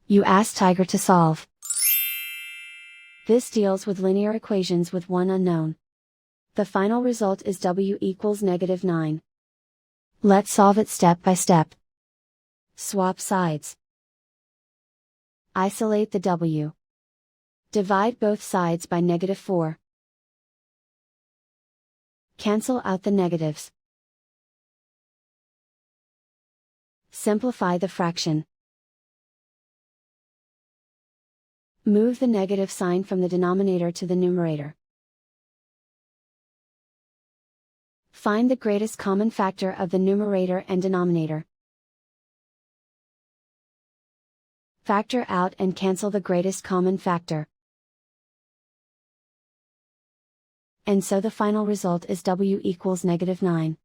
You ask Tiger to solve. This deals with linear equations with one unknown. The final result is w equals -9. Let's solve it step by step. Swap sides. Isolate the w. Divide both sides by -4. Cancel out the negatives. Simplify the fraction. Move the negative sign from the denominator to the numerator. Find the greatest common factor of the numerator and denominator. Factor out and cancel the greatest common factor. And so the final result is w equals -9.